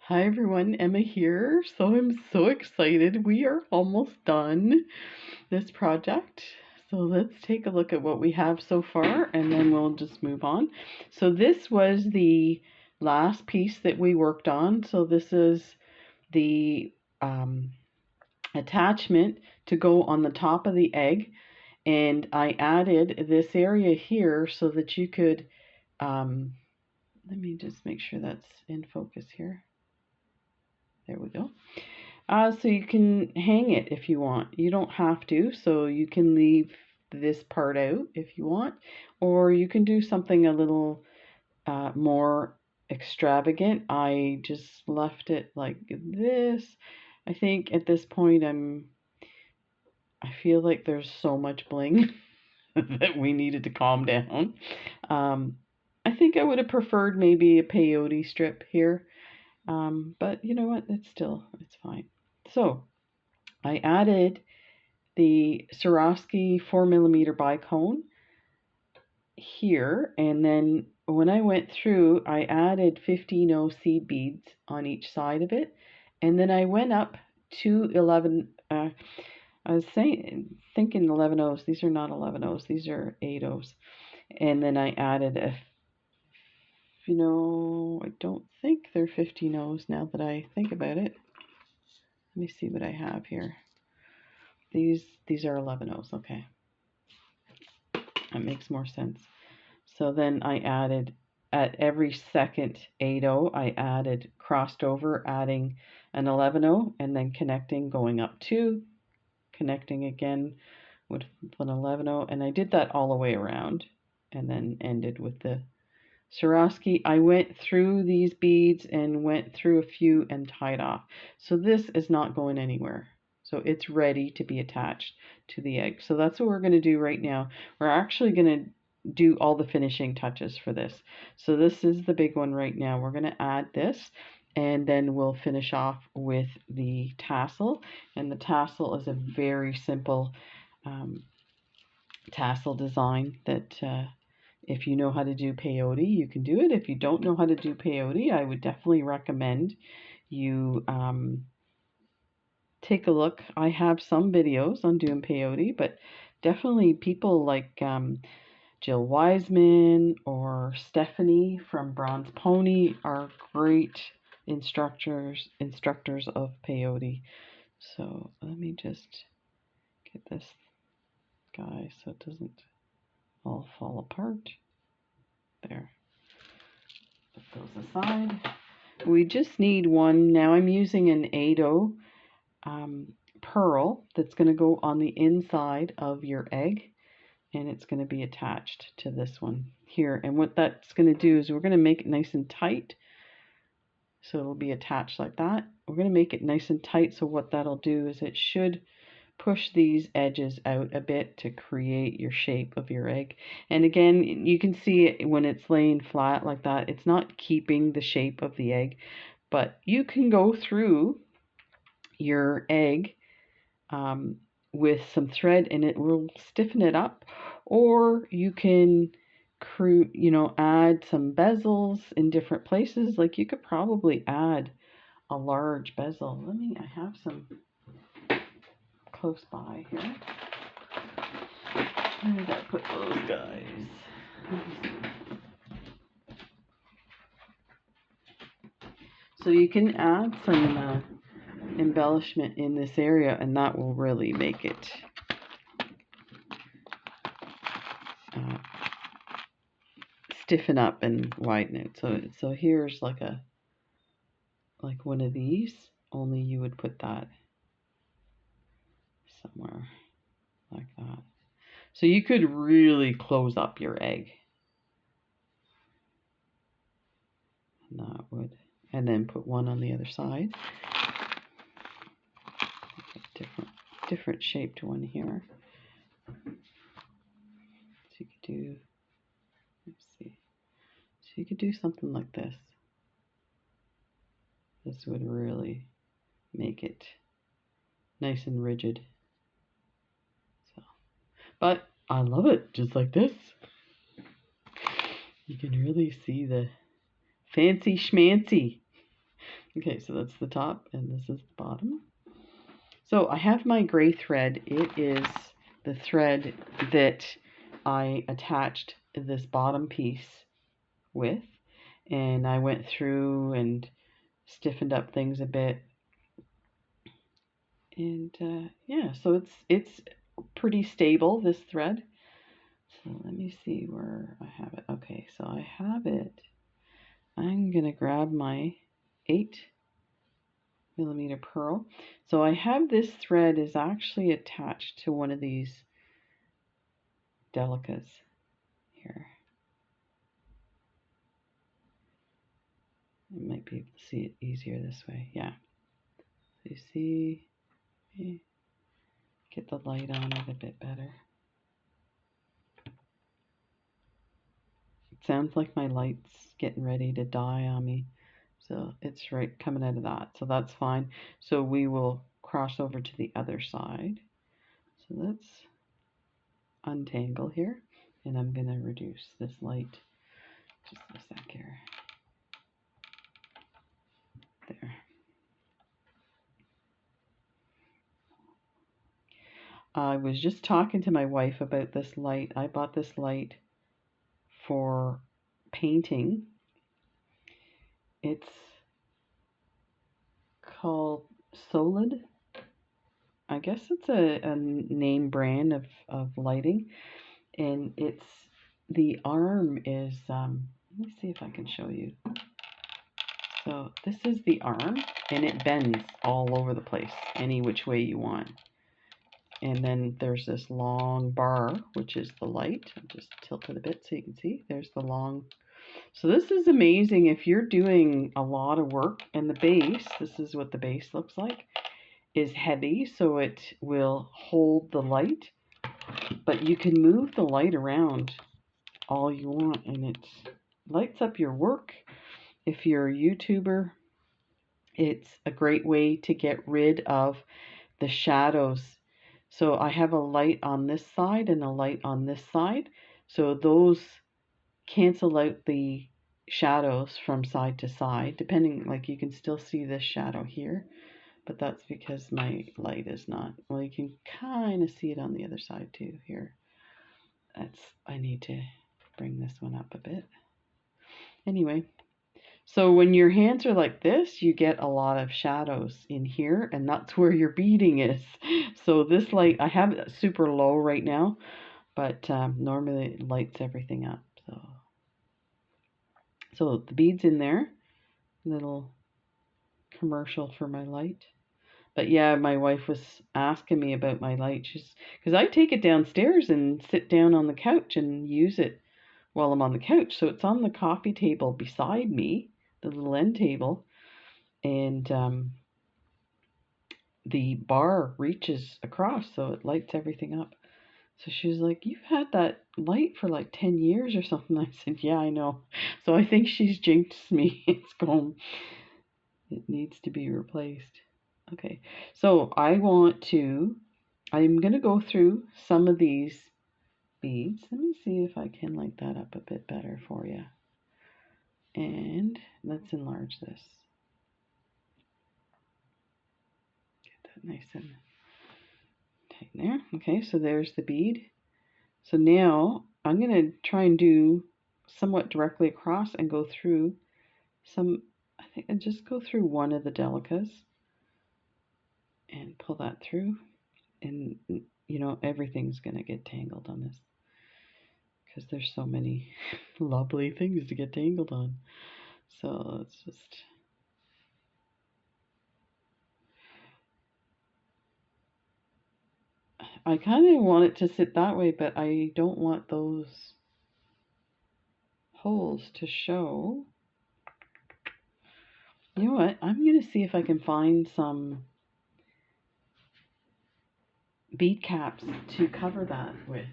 Hi everyone, Emma here. So I'm so excited. We are almost done this project. So let's take a look at what we have so far and then we'll just move on. So this was the last piece that we worked on. So this is the attachment to go on the top of the egg. And I added this area here so that you could, let me just make sure that's in focus here. There we go. So you can hang it if you want. You don't have to, so you can leave this part out if you want, or you can do something a little more extravagant. I just left it like this. I think at this point I feel like there's so much bling that we needed to calm down. I think I would have preferred maybe a peyote strip here. But you know what? It's fine. So I added the Swarovski 4mm Bicone here, and then when I went through, I added 15O seed beads on each side of it, and then I went up to 11. I was thinking 11Os. These are not 11Os. These are 8Os, and then I added a. I don't think they're 15Os now that I think about it. Let me see what I have here. These are 11Os. Okay, that makes more sense. So then I added at every second 8O, I added crossed over, adding an 11O, and then connecting, going up 2, connecting again with an 11O, and I did that all the way around, and then ended with the Swarovski. I went through these beads and went through a few and tied off. So this is not going anywhere. So it's ready to be attached to the egg. So that's what we're going to do right now. We're actually going to do all the finishing touches for this. So this is the big one right now. We're going to add this and then we'll finish off with the tassel. And the tassel is a very simple tassel design that if you know how to do peyote, you can do it. If you don't know how to do peyote, I would definitely recommend you take a look. I have some videos on doing peyote, but definitely people like Jill Wiseman or Stephanie from Bronze Pony are great instructors of peyote. So let me just get this guy so it doesn't all fall apart. There. Put those aside. We just need one. Now I'm using an 8O pearl that's going to go on the inside of your egg, and it's going to be attached to this one here. And what that's going to do is we're going to make it nice and tight. So it'll be attached like that. We're going to make it nice and tight, so what that'll do is it should push these edges out a bit to create your shape of your egg. And again, you can see it when it's laying flat like that. It's not keeping the shape of the egg, but you can go through your egg with some thread and it will stiffen it up, or you can add some bezels in different places. Like you could probably add a large bezel. I have some close by here. Where did I put those guys? So you can add some embellishment in this area, and that will really make it stiffen up and widen it. So here's like one of these, only you would put that somewhere like that. So you could really close up your egg. And that would, and then put one on the other side. Different shaped one here. So you could do, let's see. So you could do something like this. This would really make it nice and rigid. So, but I love it just like this. You can really see the fancy schmancy. Okay, so that's the top and this is the bottom. So I have my gray thread. It is the thread that I attached this bottom piece with, and I went through and stiffened up things a bit. And yeah, so it's pretty stable, this thread. So let me see where I have it. Okay, so I have it. I'm gonna grab my 8mm pearl. So I have this thread is actually attached to one of these Delicas here. You might be able to see it easier this way. Yeah. You see, get the light on it a bit better. It sounds like my light's getting ready to die on me. So it's right coming out of that. So that's fine. So we will cross over to the other side. So let's untangle here. And I'm going to reduce this light just a sec here. There. I was just talking to my wife about this light. I bought this light for painting. It's called Solid. I guess it's a name brand of lighting. And it's, the arm is, let me see if I can show you. So this is the arm, and it bends all over the place, any which way you want. And then there's this long bar, which is the light. I'll just tilt it a bit so you can see. There's the long. So this is amazing if you're doing a lot of work. And the base, this is what the base looks like, is heavy, so it will hold the light. But you can move the light around all you want, and it lights up your work. If you're a YouTuber, it's a great way to get rid of the shadows. So I have a light on this side and a light on this side. So those cancel out the shadows from side to side, depending, like you can still see this shadow here, but that's because my light is not, well, you can kind of see it on the other side too here. I need to bring this one up a bit. Anyway, so when your hands are like this, you get a lot of shadows in here, and that's where your beading is. So this light, I have it super low right now, but normally it lights everything up. So the bead's in there, little commercial for my light. But yeah, my wife was asking me about my light. Because I take it downstairs and sit down on the couch and use it while I'm on the couch. So it's on the coffee table beside me, the little end table, and the bar reaches across, so it lights everything up. So she was like, "You've had that light for like 10 years or something." I said, "Yeah, I know." So I think she's jinxed me. It's gone. It needs to be replaced. Okay, so I'm going to go through some of these beads. Let me see if I can light that up a bit better for you. And let's enlarge this. Get that nice and tight there. Okay, so there's the bead. So now I'm going to try and do somewhat directly across and go through some, I think I'll just go through one of the Delicas and pull that through. And, you know, everything's going to get tangled on this because there's so many lovely things to get tangled on. So let's just... I kind of want it to sit that way, but I don't want those holes to show. You know what? I'm going to see if I can find some bead caps to cover that with.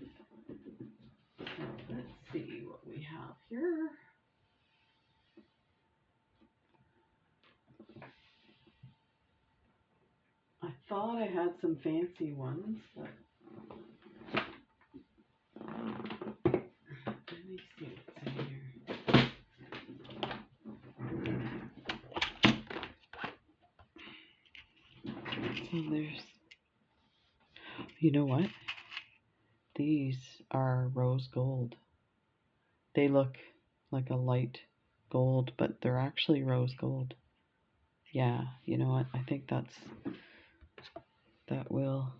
Let's see what we have here. I thought I had some fancy ones, but let me see what's in here. So there's, you know what? These are rose gold. They look like a light gold, but they're actually rose gold. Yeah, you know what? I think that will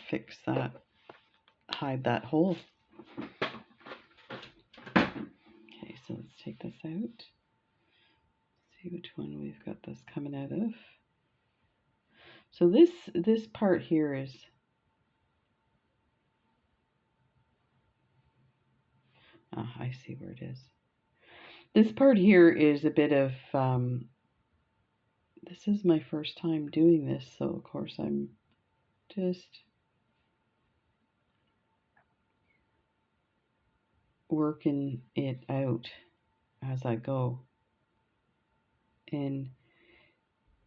fix that, hide that hole. Okay, so let's take this out. See which one we've got this coming out of. So this part here is, I see where it is. This part here is a bit of, this is my first time doing this, so of course I'm just working it out as I go. And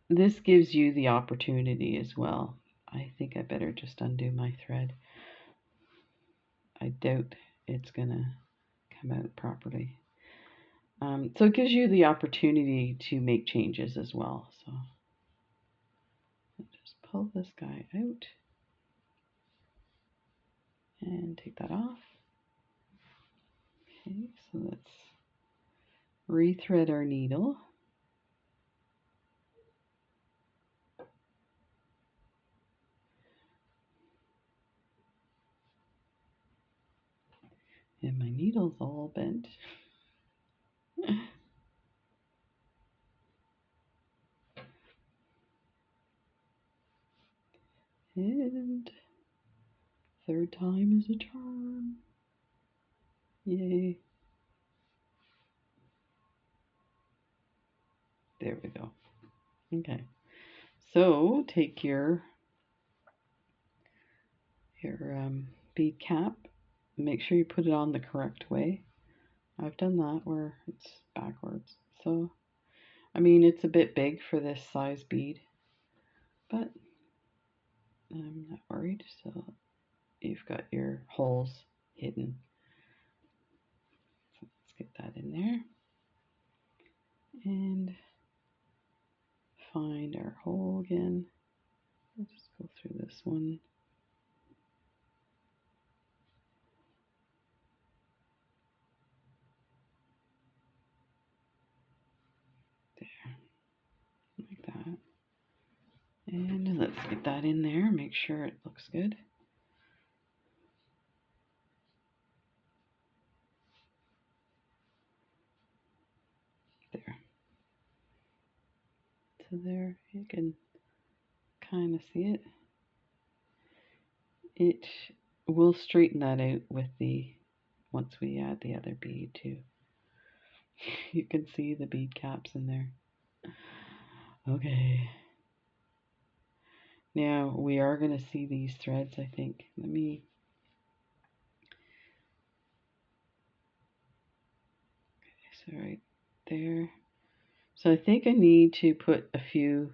this gives you the opportunity as well. I think I better just undo my thread. I doubt it's gonna come out properly. So it gives you the opportunity to make changes as well. So I'll just pull this guy out and take that off. Okay, so let's rethread our needle. And my needle's all bent. And third time is a charm. Yay. There we go. Okay. So take your bead cap. Make sure you put it on the correct way. I've done that where it's backwards. So, I mean, it's a bit big for this size bead, but I'm not worried. So you've got your holes hidden. So let's get that in there. And find our hole again. I'll just go through this one. There, like that. And let's get that in there, make sure it looks good. There. So there, you can kind of see it. It will straighten that out with once we add the other bead too. You can see the bead caps in there. Okay. Now we are going to see these threads, I think. Let me... Okay, so right there. So I think I need to put a few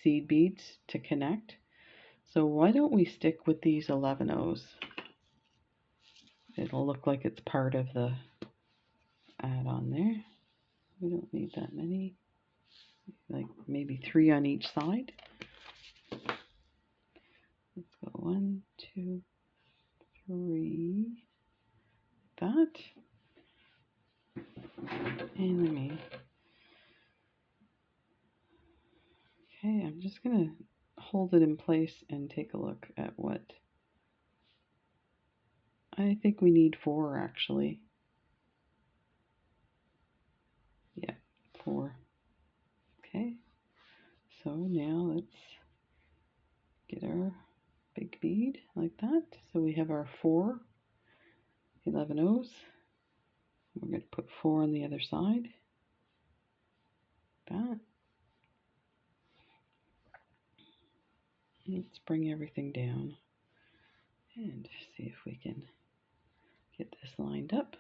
seed beads to connect. So why don't we stick with these 11 O's? It'll look like it's part of the add-on there. We don't need that many. Like maybe 3 on each side. Let's go 1, 2, 3. That. And let me... Okay, I'm just going to hold it in place and take a look at what... I think we need 4 actually. Yeah, 4. Okay, so now let's get our big bead like that. So we have our 4 11 O's. We're going to put 4 on the other side. Like that. Let's bring everything down and see if we can get this lined up.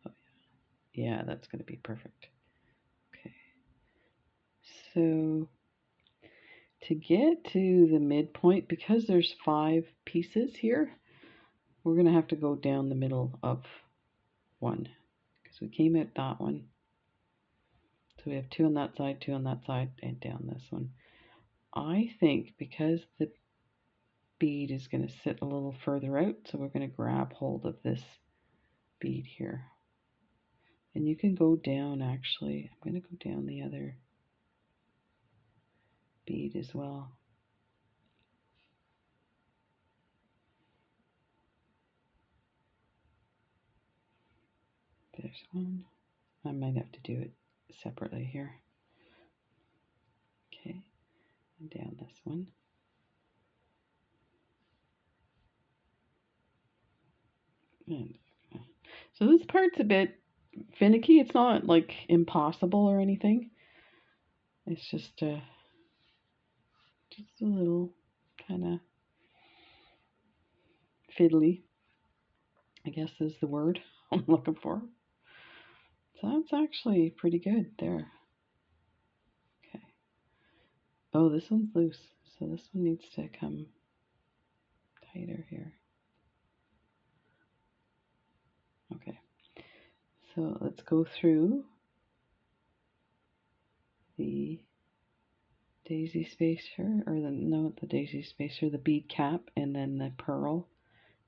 Oh, yeah, that's going to be perfect. Okay, so to get to the midpoint, because there's 5 pieces here, we're going to have to go down the middle of one, because we came out that one. So we have 2 on that side, 2 on that side, and down this one. I think because the bead is going to sit a little further out, so we're going to grab hold of this bead here. And you can go down, actually. I'm going to go down the other bead as well. There's one. I might have to do it separately here. Okay, and down this one. And so this part's a bit finicky. It's not like impossible or anything. It's just a little kind of fiddly, I guess is the word I'm looking for. So that's actually pretty good there. Okay. Oh, this one's loose, so this one needs to come tighter here. Okay. So let's go through the daisy spacer, or the daisy spacer, the bead cap, and then the pearl,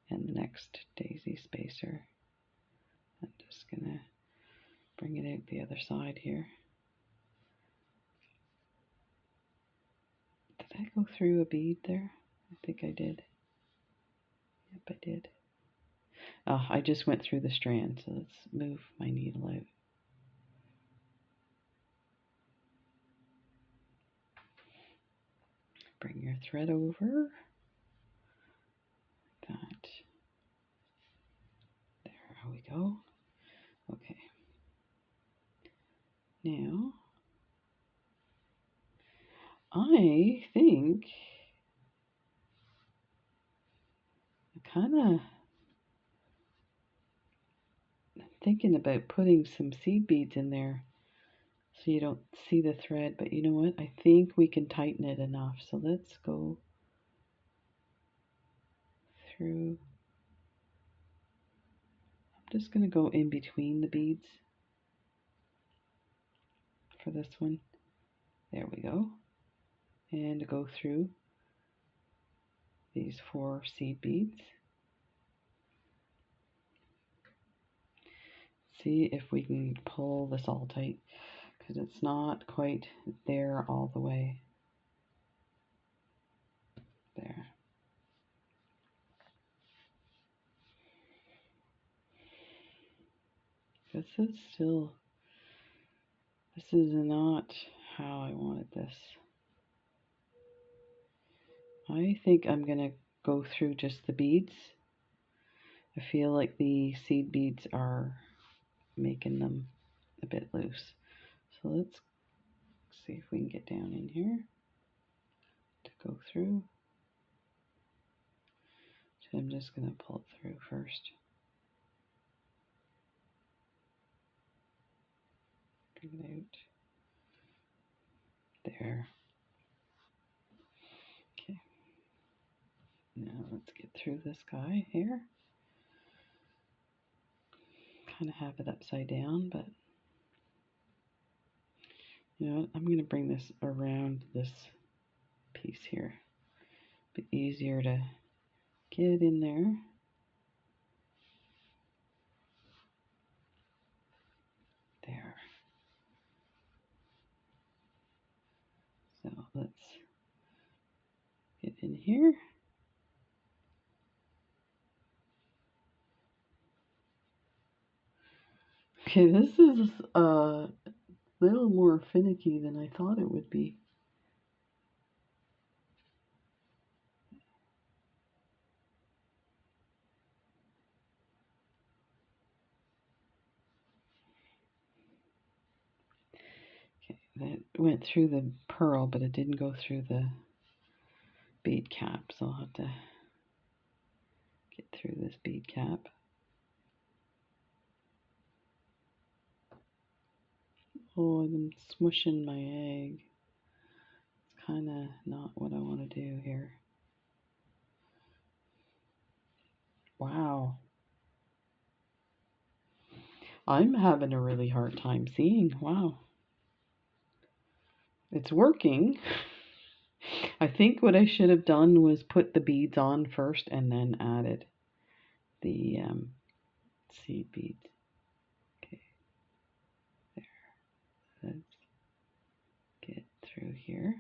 and the next daisy spacer. I'm just gonna bring it out the other side here. Did I go through a bead there? I think I did. Yep, I did. Oh, I just went through the strand, so let's move my needle out. Bring your thread over. That. There we go. Okay. Now, I think I kind of thinking about putting some seed beads in there so you don't see the thread, but you know what? I think we can tighten it enough. So let's go through. I'm just going to go in between the beads for this one. There we go. And go through these 4 seed beads. See if we can pull this all tight, because it's not quite there all the way. There. This is not how I wanted this. I think I'm going to go through just the beads. I feel like the seed beads are making them a bit loose. So let's see if we can get down in here to go through. So I'm just going to pull it through first. Bring it out. There. Okay. Now let's get through this guy here. Kind of have it upside down, but you know what? I'm going to bring this around this piece here. A bit easier to get in there. There. So let's get in here. Okay, this is a little more finicky than I thought it would be. Okay, that went through the pearl, but it didn't go through the bead cap, so I'll have to get through this bead cap. Oh, I'm smushing my egg. It's kind of not what I want to do here. Wow. I'm having a really hard time seeing. Wow. It's working. I think what I should have done was put the beads on first and then added the seed beads. Okay, there. Let's get through here.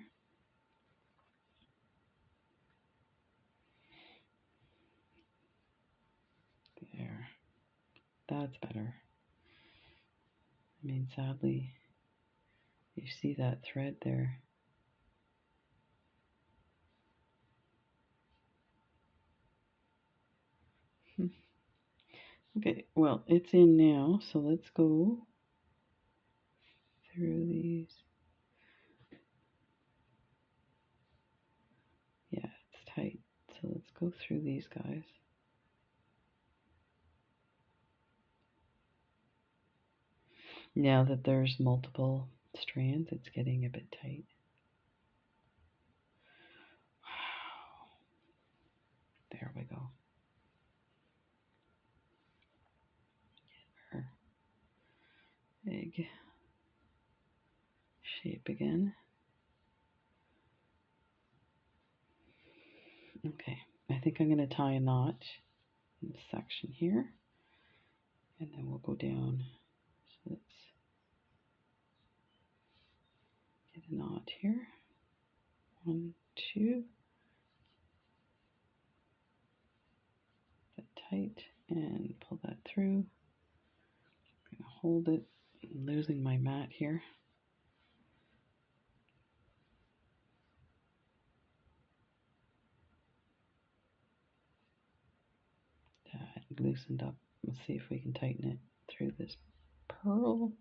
There. That's better. I mean, sadly, you see that thread there. Okay, well, it's in now, so let's go through these. Yeah, it's tight, so let's go through these guys. Now that there's multiple strands, it's getting a bit tight. Wow. There we go. Get her egg shape again. Okay, I think I'm going to tie a knot in this section here, and then we'll go down. So let's get a knot here. 1, 2. That tight and pull that through. I'm going to hold it. I'm losing my mat here. That loosened up. Let's see if we can tighten it through this pearl.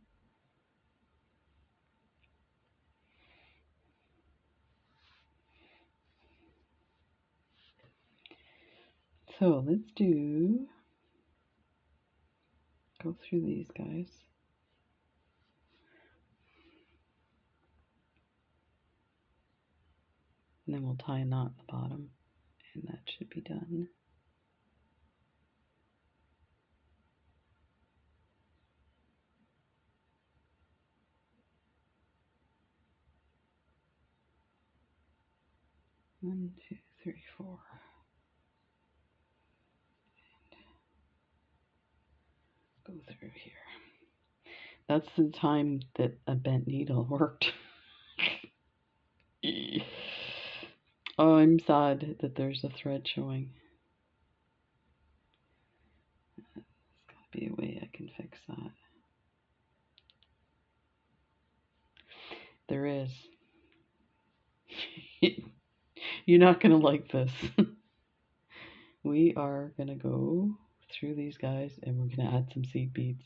So let's go through these guys. And then we'll tie a knot at the bottom, and that should be done. One, two, three, four. And go through here. That's the time that a bent needle worked. Oh, I'm sad that there's a thread showing. There's got to be a way I can fix that. There is. You're not going to like this. We are going to go through these guys and we're going to add some seed beads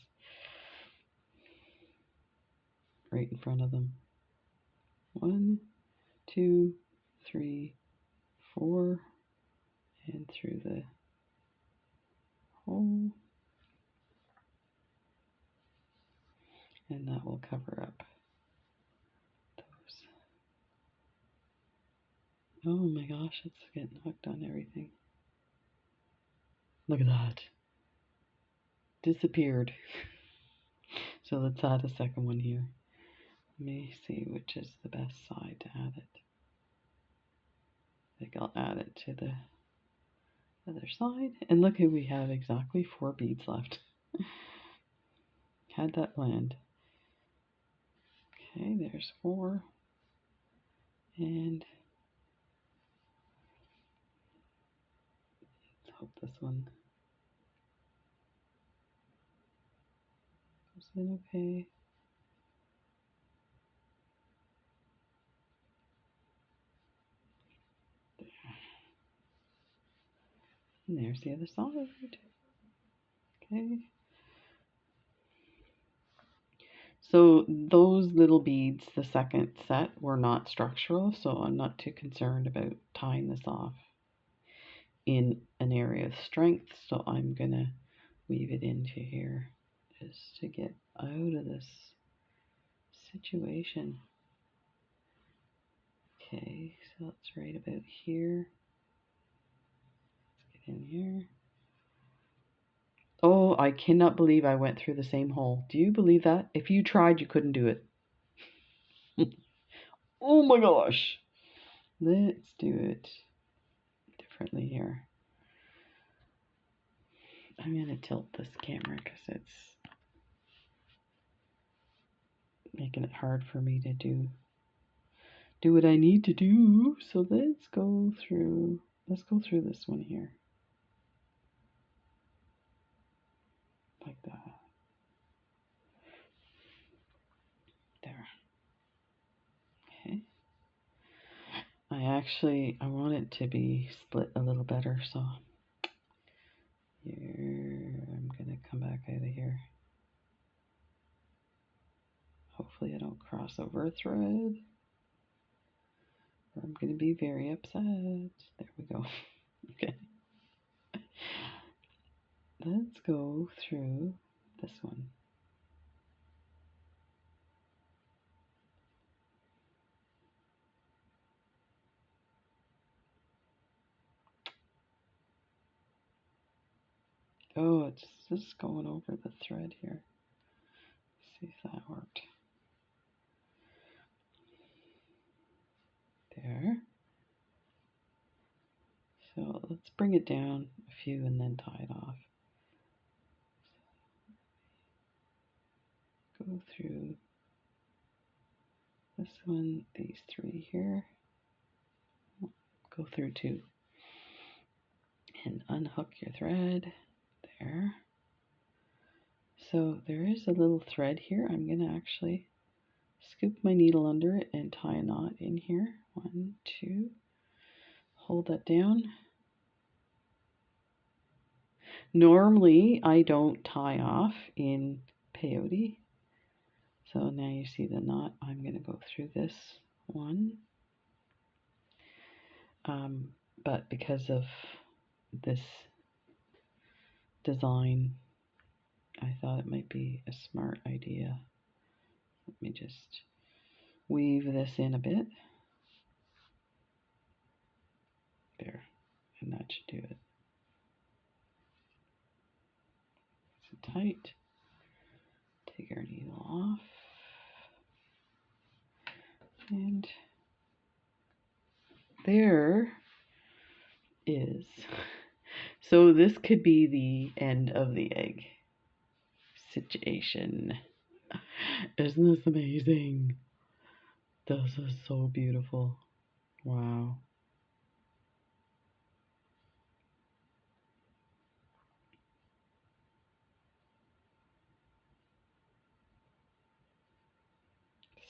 right in front of them. 1, 2, 3, 4, and through the hole. And that will cover up those. Oh my gosh, it's getting hooked on everything. Look at that. Disappeared. So let's add a second one here. Let me see which is the best side to add it. I think I'll add it to the other side. And look, here we have exactly 4 beads left. Had that planned. Okay, there's 4. And let's hope this one goes in okay. There. And there's the other side. Okay. So those little beads, the second set, were not structural, so I'm not too concerned about tying this off in an area of strength. So I'm gonna weave it into here just to get out of this situation. Okay, so it's right about here. Let's get in here. Oh, I cannot believe I went through the same hole. Do you believe that? If you tried, you couldn't do it. Oh my gosh. let's do it differently here. I'm going to tilt this camera because it's making it hard for me to do what I need to do. So let's go through this one here. Like that. There. Okay. I want it to be split a little better, so here I'm gonna come back out of here. Hopefully I don't cross over a thread, or I'm gonna be very upset. There we go. Okay. Let's go through this one. Oh, it's just going over the thread here. Let's see if that worked. There. So let's bring it down a few and then tie it off. Go through this one, these three here. Go through two. And unhook your thread. There. So there is a little thread here. I'm going to actually scoop my needle under it and tie a knot in here. 1, 2. Hold that down. Normally I don't tie off in peyote. So now you see the knot. I'm going to go through this one. But because of this design, I thought it might be a smart idea. Let me just weave this in a bit. There, and that should do it. So tight. Take our needle off. And there is. So this could be the end of the egg situation. Isn't this amazing? This is so beautiful. Wow.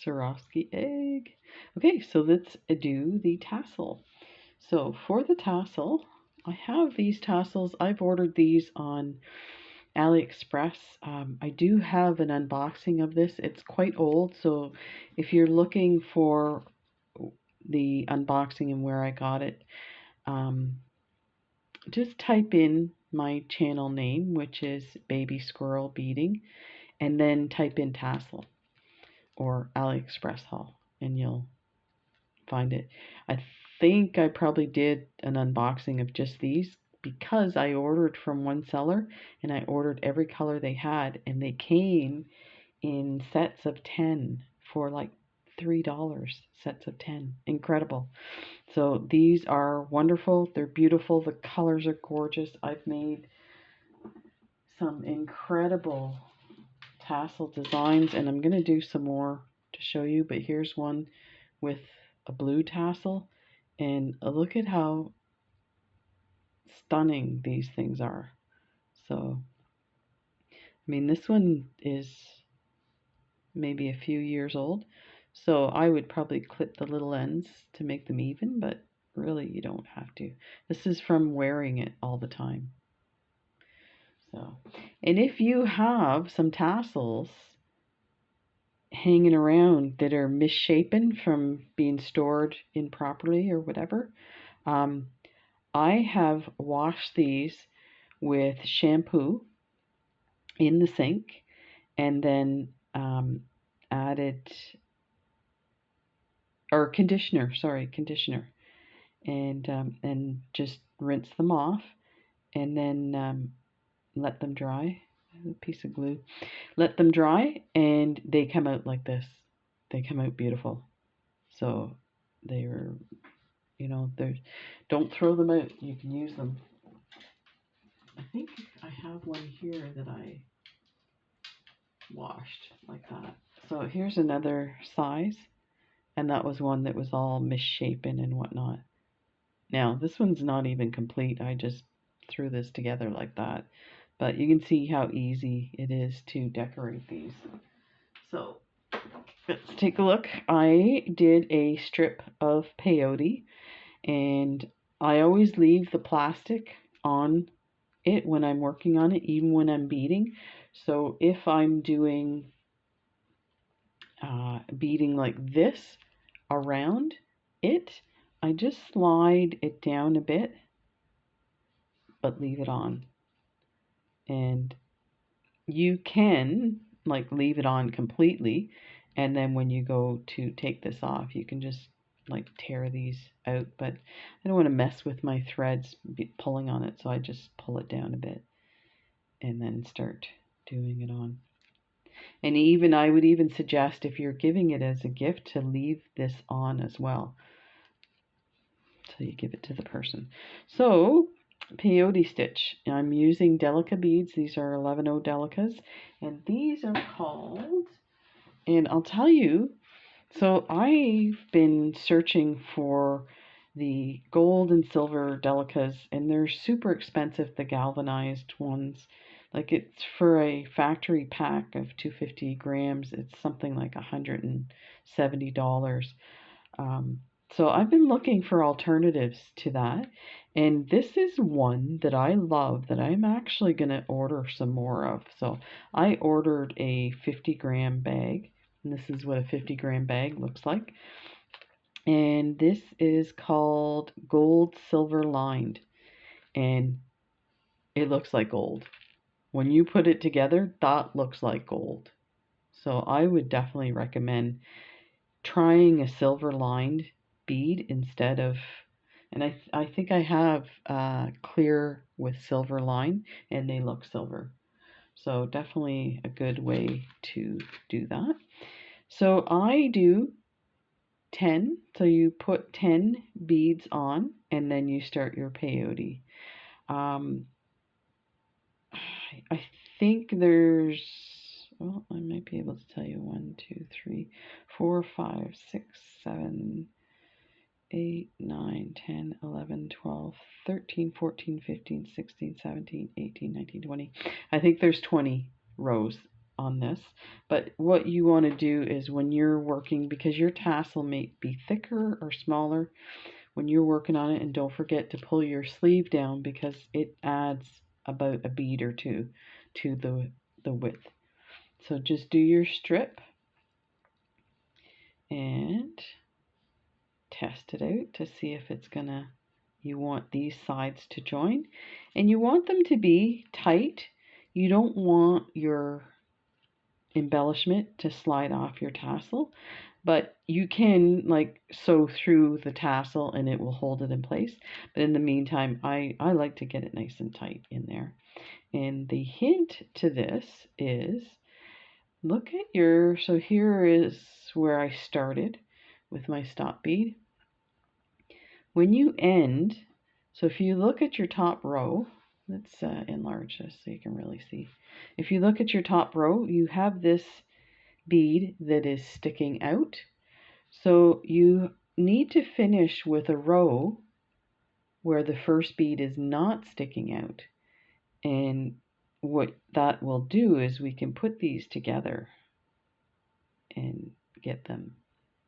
Swarovski egg. Okay, so let's do the tassel. So for the tassel, I have these tassels. I've ordered these on AliExpress. I do have an unboxing of this. It's quite old, so if you're looking for the unboxing and where I got it, just type in my channel name, which is Baby Squirrel Beading, and then type in tassel or AliExpress haul, and you'll find it. I think I probably did an unboxing of just these because I ordered from one seller and I ordered every color they had, and they came in sets of 10 for like $3, sets of 10. Incredible. So these are wonderful. They're beautiful. The colors are gorgeous. I've made some incredible tassel designs, and I'm going to do some more to show you, but here's one with a blue tassel, and look at how stunning these things are. So, I mean, this one is maybe a few years old, so I would probably clip the little ends to make them even, but really you don't have to. This is from wearing it all the time. So, and if you have some tassels hanging around that are misshapen from being stored improperly or whatever, I have washed these with shampoo in the sink, and then added, or conditioner, and just rinse them off, and then let them dry. A piece of glue. Let them dry, and they come out like this. They come out beautiful. So they are You know, don't throw them out. You can use them. I think I have one here that I washed like that. So here's another size, and that was one that was all misshapen and whatnot. Now this one's not even complete. I just threw this together like that, but you can see how easy it is to decorate these. So let's take a look. I did a strip of peyote, and I always leave the plastic on it when I'm working on it, even when I'm beading. So if I'm doing beading like this around it, I just slide it down a bit, but leave it on. And you can like leave it on completely, and then when you go to take this off, you can just like tear these out, but I don't want to mess with my threads pulling on it, so I just pull it down a bit and then start doing it on. And even I would even suggest, if you're giving it as a gift, to leave this on as well, so you give it to the person. So peyote stitch, I'm using Delica beads. These are 11/0 Delicas, and these are called, and I'll tell you, so I've been searching for the gold and silver Delicas, and they're super expensive, the galvanized ones. Like, it's for a factory pack of 250 grams, it's something like $170. So I've been looking for alternatives to that, and this is one that I love that I'm actually going to order some more of. So I ordered a 50-gram bag, and this is what a 50-gram bag looks like. And this is called Gold Silver Lined, and it looks like gold. When you put it together, that looks like gold. So I would definitely recommend trying a silver lined bead instead of, and I think I have clear with silver line, and they look silver. So definitely a good way to do that. So I do 10, so you put 10 beads on, and then you start your peyote. I think there's, well, I might be able to tell you 1, 2, 3, 4, 5, 6, 7, 8, 9, 10, 11, 12, 13, 14, 15, 16, 17, 18, 19, 20. I think there's 20 rows on this. But what you want to do is, when you're working, because your tassel may be thicker or smaller when you're working on it, and don't forget to pull your sleeve down, because it adds about a bead or two to the width. So just do your strip and test it out to see if it's gonna, you want these sides to join, and you want them to be tight. You don't want your embellishment to slide off your tassel, but you can like sew through the tassel and it will hold it in place. But in the meantime, I like to get it nice and tight in there. And the hint to this is, look at your, so here is where I started with my stop bead. When you end, so if you look at your top row, let's enlarge this so you can really see. If you look at your top row, you have this bead that is sticking out. So you need to finish with a row where the first bead is not sticking out. And what that will do is we can put these together and get them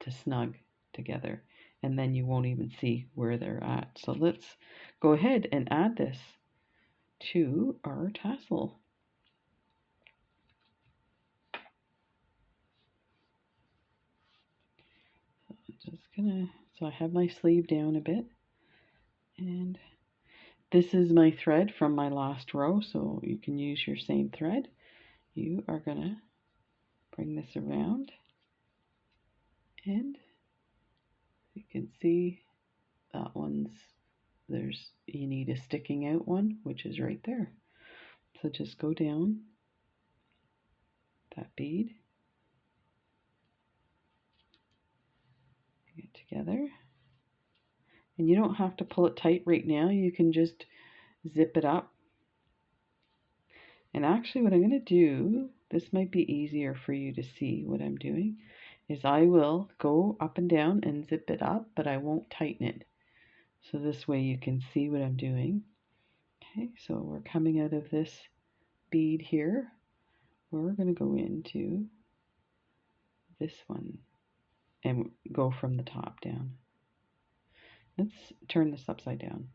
to snug together, and then you won't even see where they're at. So let's go ahead and add this to our tassel. So I'm just gonna, so I have my sleeve down a bit, and this is my thread from my last row, so you can use your same thread. You are gonna bring this around, and you can see that one's, there's, you need a sticking out one, which is right there. So just go down that bead, bring it together, And you don't have to pull it tight right now. You can just zip it up. And actually what I'm going to do, this might be easier for you to see what I'm doing, is I will go up and down and zip it up, but I won't tighten it. So this way you can see what I'm doing. Okay, so we're coming out of this bead here. We're going to go into this one and go from the top down. Let's turn this upside down.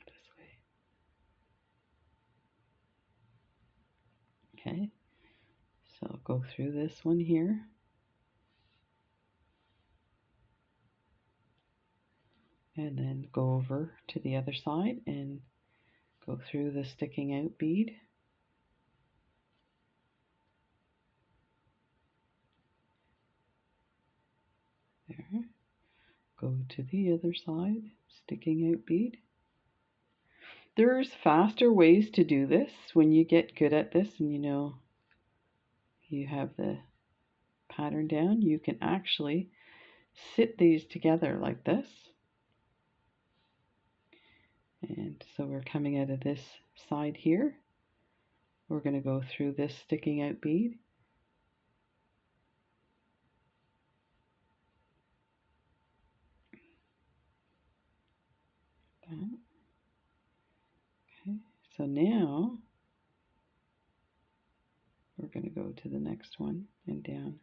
This way. Okay, so go through this one here. And then go over to the other side and go through the sticking out bead. There. Go to the other side, sticking out bead. There's faster ways to do this when you get good at this and you know you have the pattern down. You can actually sit these together like this. And so we're coming out of this side here. We're going to go through this sticking out bead. Okay, so now we're going to go to the next one and down.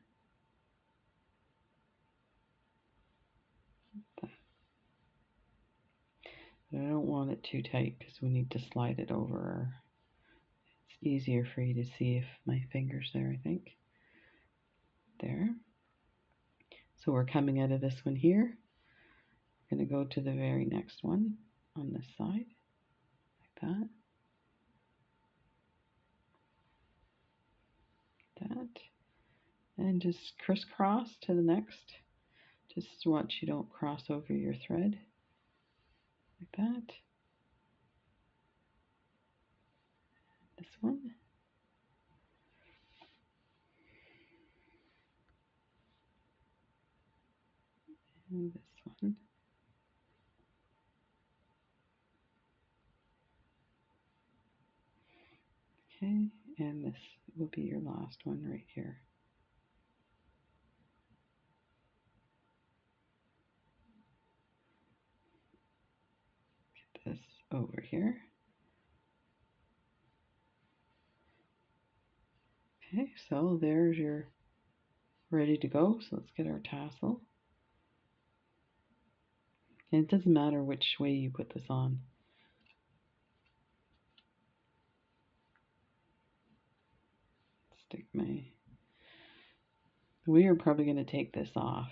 But I don't want it too tight because we need to slide it over. It's easier for you to see if my finger's there, I think. There. So we're coming out of this one here. We're going to go to the very next one on this side, like that. That. And just crisscross to the next. Just watch you don't cross over your thread. Like that. This one. And this one. Okay, and this will be your last one right here. Get this over here. Okay, so there's your ready to go. So let's get our tassel. And it doesn't matter which way you put this on. Stick my... We are probably going to take this off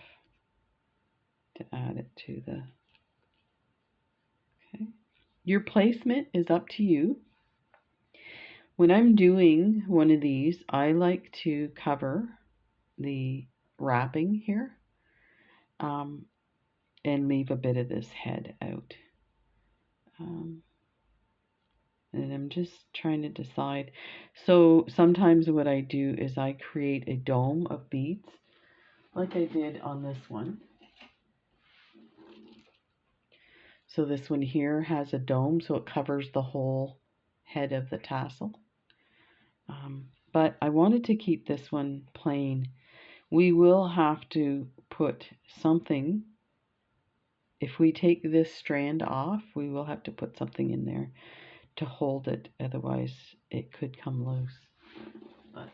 to add it to the... Okay. Your placement is up to you. When I'm doing one of these, I like to cover the wrapping here and leave a bit of this head out. And I'm just trying to decide. So sometimes what I do is I create a dome of beads, like I did on this one. So this one here has a dome, so it covers the whole head of the tassel. But I wanted to keep this one plain. We will have to put something. If we take this strand off, we will have to put something in there to hold it. Otherwise, it could come loose. But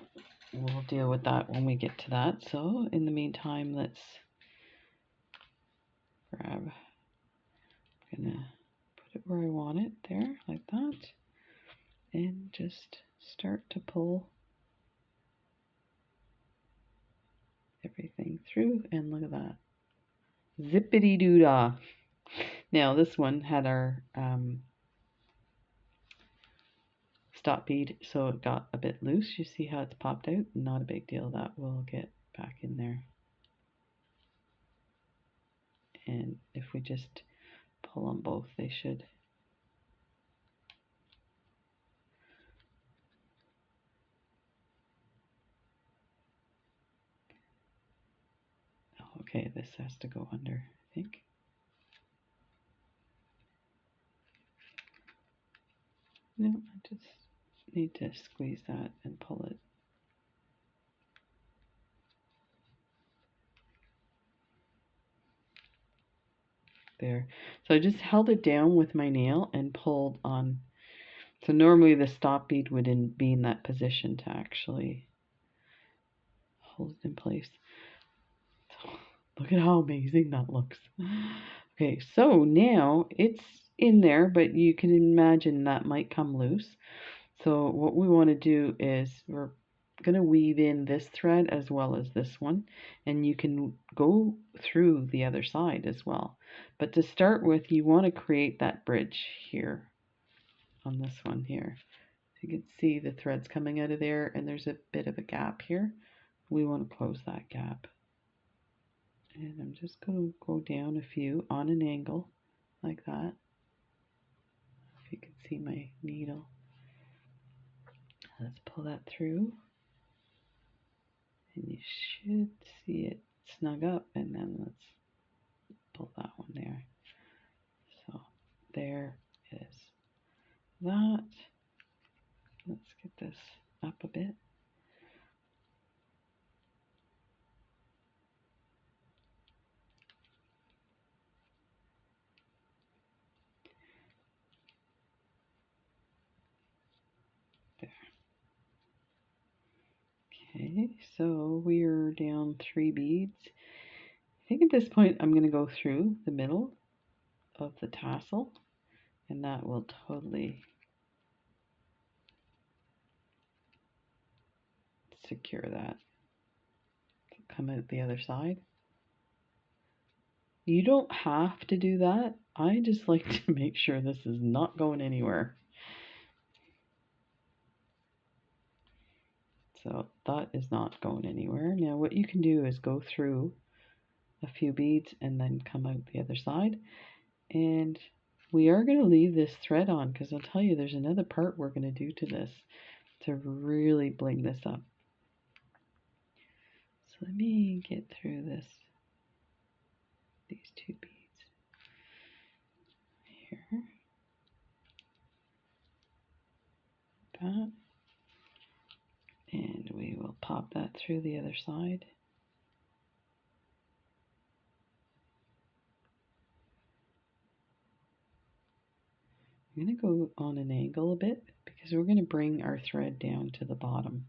we'll deal with that when we get to that. So in the meantime, let's grab, I'm gonna put it where I want it, there, like that. And just start to pull everything through, and look at that. Zippity doo dah. Now this one had our stop bead, so it got a bit loose. You see how it's popped out? Not a big deal, that will get back in there. And if we just pull on both, they should. Okay, this has to go under, I think. No, I just need to squeeze that and pull it. There. So I just held it down with my nail and pulled on. So normally the stop bead would be in that position to actually hold it in place. So, look at how amazing that looks. Okay, so now it's in there, but you can imagine that might come loose. So what we want to do is we're going to weave in this thread as well as this one, and you can go through the other side as well. But to start with, you want to create that bridge here on this one here. You can see the threads coming out of there, and there's a bit of a gap here. We want to close that gap. And I'm just going to go down a few on an angle like that. If you can see my needle. Let's pull that through. And you should see it snug up, and then let's pull that one there. So there is that. Let's get this up a bit. There. Okay, so we're down 3 beads. I think at this point I'm going to go through the middle of the tassel, and that will totally secure that. Come out the other side. You don't have to do that. I just like to make sure this is not going anywhere. So that is not going anywhere. Now what you can do is go through a few beads and then come out the other side. And we are going to leave this thread on because I'll tell you there's another part we're going to do to this to really bling this up. So let me get through these 2 beads here. That. And we will pop that through the other side. I'm going to go on an angle a bit because we're going to bring our thread down to the bottom.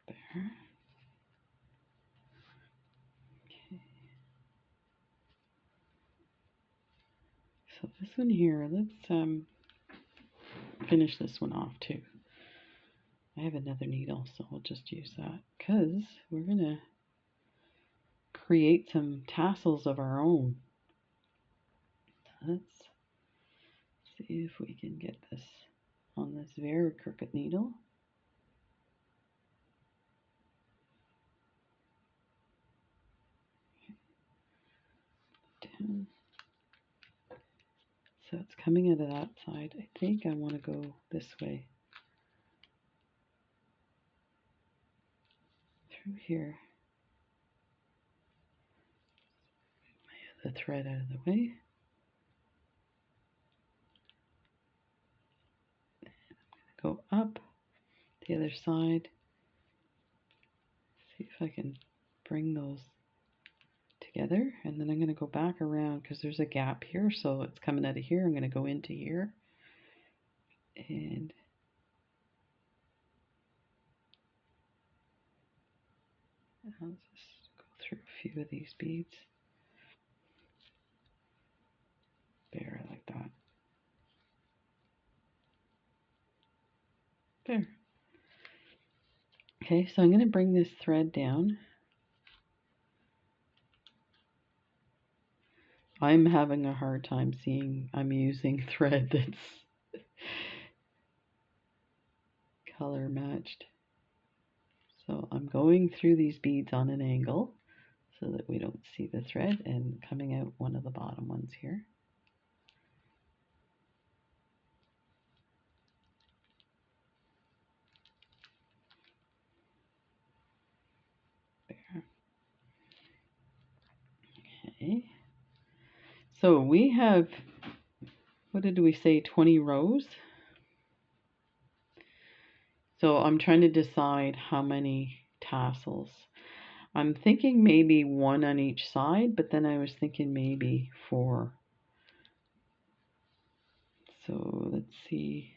There. Okay. So this one here, let's finish this one off too. I have another needle, so we'll just use that because we're going to create some tassels of our own. Let's see if we can get this on this very crooked needle. Down. So it's coming out of that side. I think I want to go this way. Through here. The thread out of the way. I'm going to go up the other side. See if I can bring those together, and then I'm going to go back around because there's a gap here, so it's coming out of here. I'm going to go into here, and I'll just go through a few of these beads. There, like that. There. Okay, so I'm going to bring this thread down. I'm having a hard time seeing I'm using thread that's color matched. So I'm going through these beads on an angle so that we don't see the thread, and coming out one of the bottom ones here. Okay. So we have, what did we say, 20 rows? So I'm trying to decide how many tassels. I'm thinking maybe one on each side, but then I was thinking maybe 4. So let's see.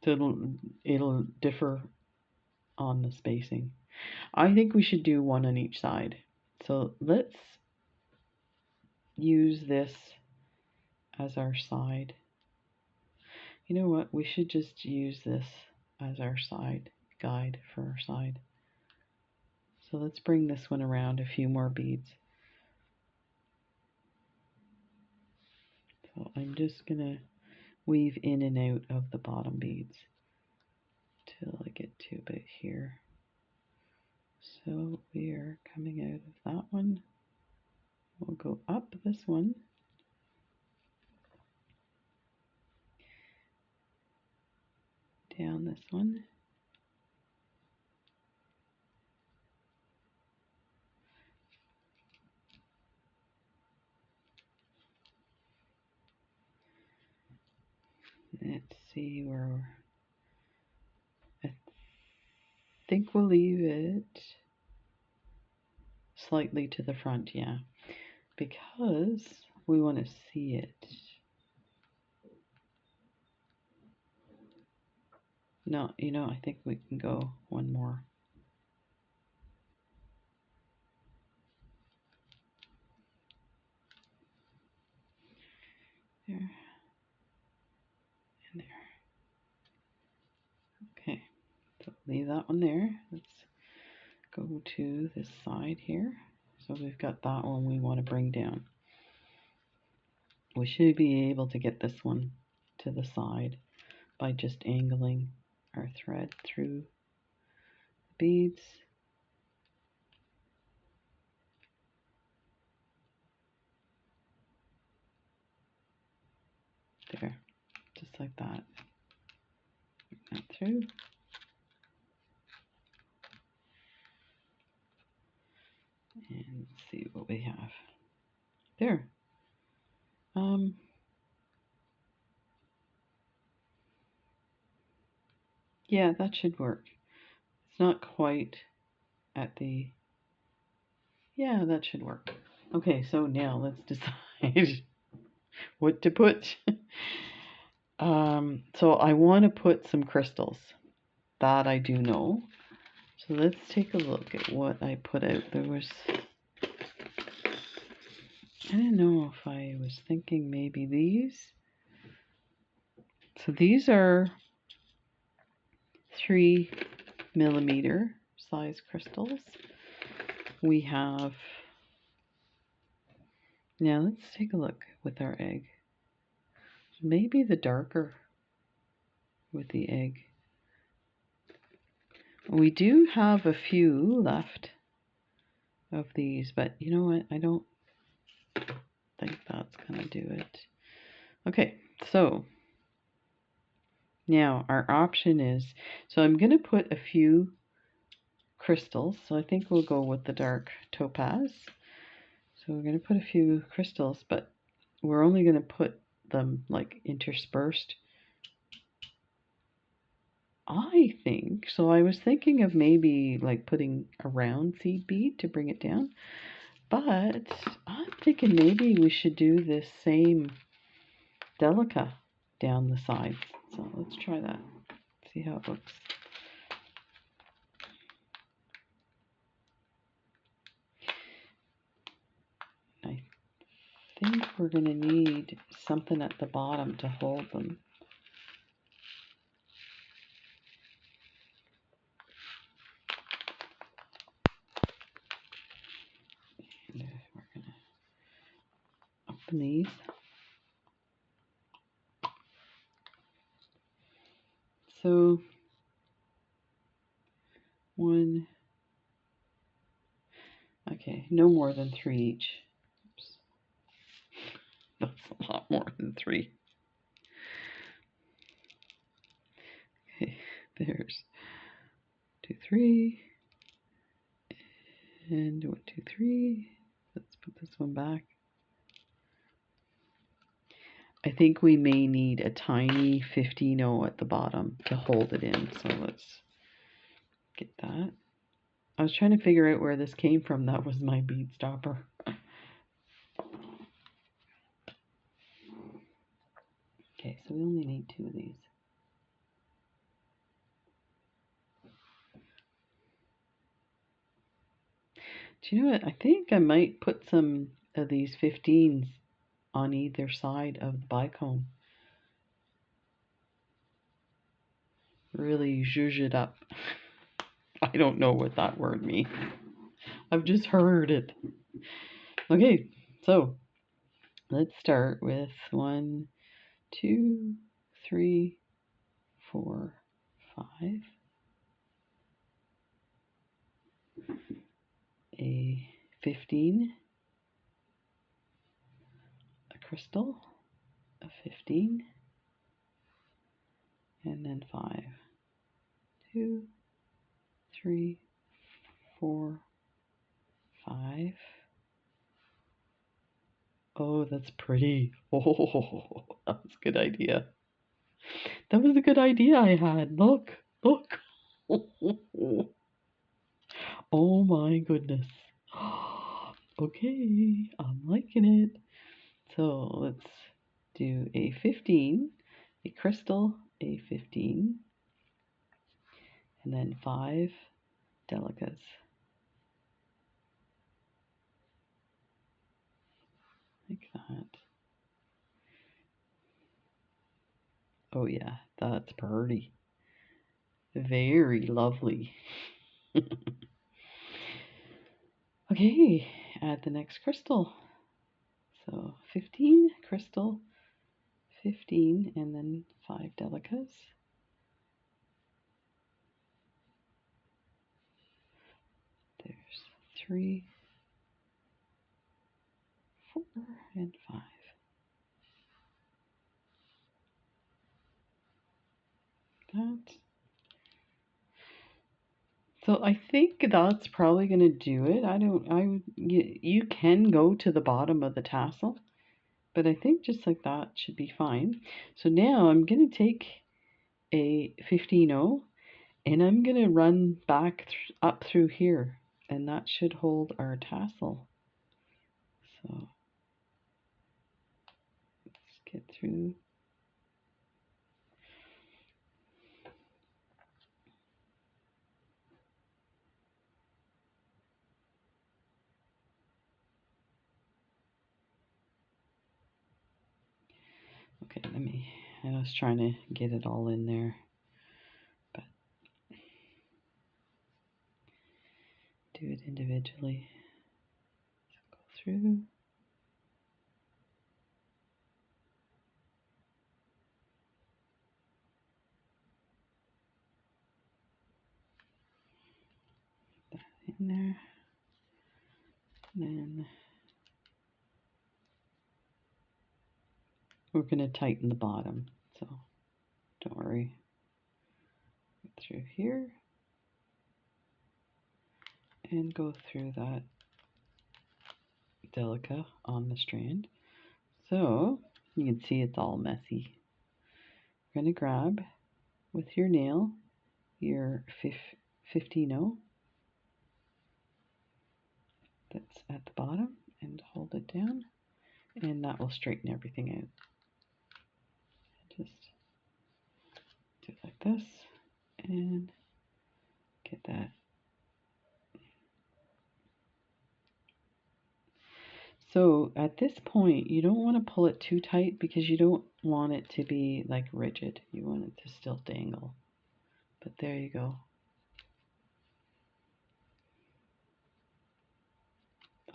So it'll differ on the spacing. I think we should do one on each side. So let's use this as our side. You know what? We should just use this as our side guide for our side. So let's bring this one around a few more beads. So I'm just gonna weave in and out of the bottom beads till I get to about here. So we are coming out of that one. We'll go up this one. Down this one. Let's see where I think we'll leave it slightly to the front, yeah, because we want to see it. No, you know, I think we can go one more. There and there. Okay, so leave that one there. Let's go to this side here. So we've got that one we want to bring down. We should be able to get this one to the side by just angling our thread through the beads. There, just like that. Bring that through. And see what we have. There. Yeah, that should work. It's not quite at the, yeah, that should work. Okay, so now let's decide what to put. So I want to put some crystals. That I do know. So let's take a look at what I put out. There was, I don't know if I was thinking maybe these. So these are 3mm size crystals. We have, now let's take a look with our egg. Maybe the darker with the egg. We do have a few left of these, but you know what? I don't think that's gonna do it. Okay, so now our option is, so I'm gonna put a few crystals. So I think we'll go with the dark topaz. So we're gonna put a few crystals, but we're only gonna put them like interspersed. I think, so I was thinking of maybe like putting a round seed bead to bring it down, but I'm thinking maybe we should do this same Delica down the sides. So let's try that, see how it looks. I think we're going to need something at the bottom to hold them. And we're going to open these. So 1, okay, no more than 3 each. Oops. That's a lot more than 3. Okay, there's 2, 3, And 1, 2, 3. Let's put this one back. I think we may need a tiny 15-0 at the bottom to hold it in. So let's get that. I was trying to figure out where this came from. That was my bead stopper. Okay, so we only need 2 of these. Do you know what? I think I might put some of these 15s on either side of the bicone. Really zhuzh it up. I don't know what that word means. I've just heard it. Okay, so let's start with 1, 2, 3, 4, 5. A 15, a crystal, a 15, and then 5. 2, 3, 4, 5. Oh, that's pretty. Oh, that was a good idea. That was a good idea I had. Look, look. Oh my goodness. Okay, I'm liking it. So let's do a 15, a crystal, a 15, and then 5 Delicas. Like that. Oh yeah, that's pretty. Very lovely. Okay, add the next crystal. So 15 crystal, 15, and then 5 Delicas. There's 3, 4, and 5. That. So I think that's probably going to do it. You can go to the bottom of the tassel, but I think just like that should be fine. So now I'm going to take a 15-0 and I'm going to run back up through here, and that should hold our tassel. So let's get through. Okay, I was trying to get it all in there, but do it individually. So go through. That in there. And then we're going to tighten the bottom, so don't worry. Through here and go through that Delica on the strand. So you can see it's all messy. You're going to grab with your nail your 15-0 that's at the bottom and hold it down, and that will straighten everything out. Just do it like this and get that. So at this point, you don't want to pull it too tight because you don't want it to be like rigid. You want it to still dangle. But there you go.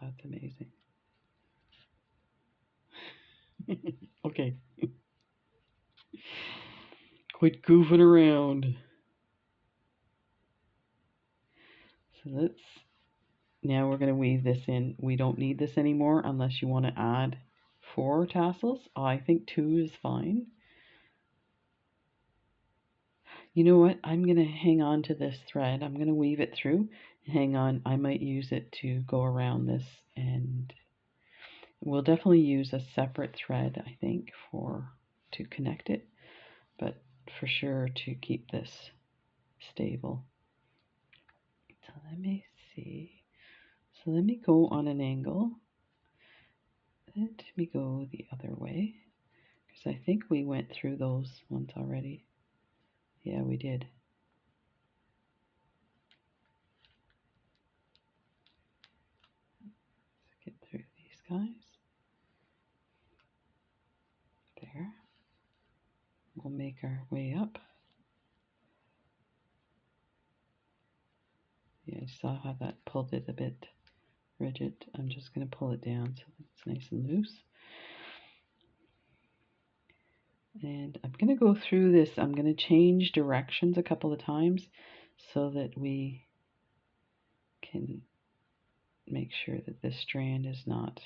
That's amazing. Okay. Quit goofing around. So now we're going to weave this in. We don't need this anymore unless you want to add 4 tassels. Oh, I think 2 is fine. You know what? I'm going to hang on to this thread. I'm going to weave it through, Hang on, I might use it to go around this, and we'll definitely use a separate thread, I think, to connect it, but for sure to keep this stable. So let me see. So let me go on an angle. Let me go the other way, because I think we went through those ones already. Yeah, we did. Let's get through these guys. There. We'll make our way up. Yeah, I saw how that pulled it a bit rigid. I'm just going to pull it down so that it's nice and loose. And I'm going to go through this. I'm going to change directions a couple of times so that we can make sure that this strand is not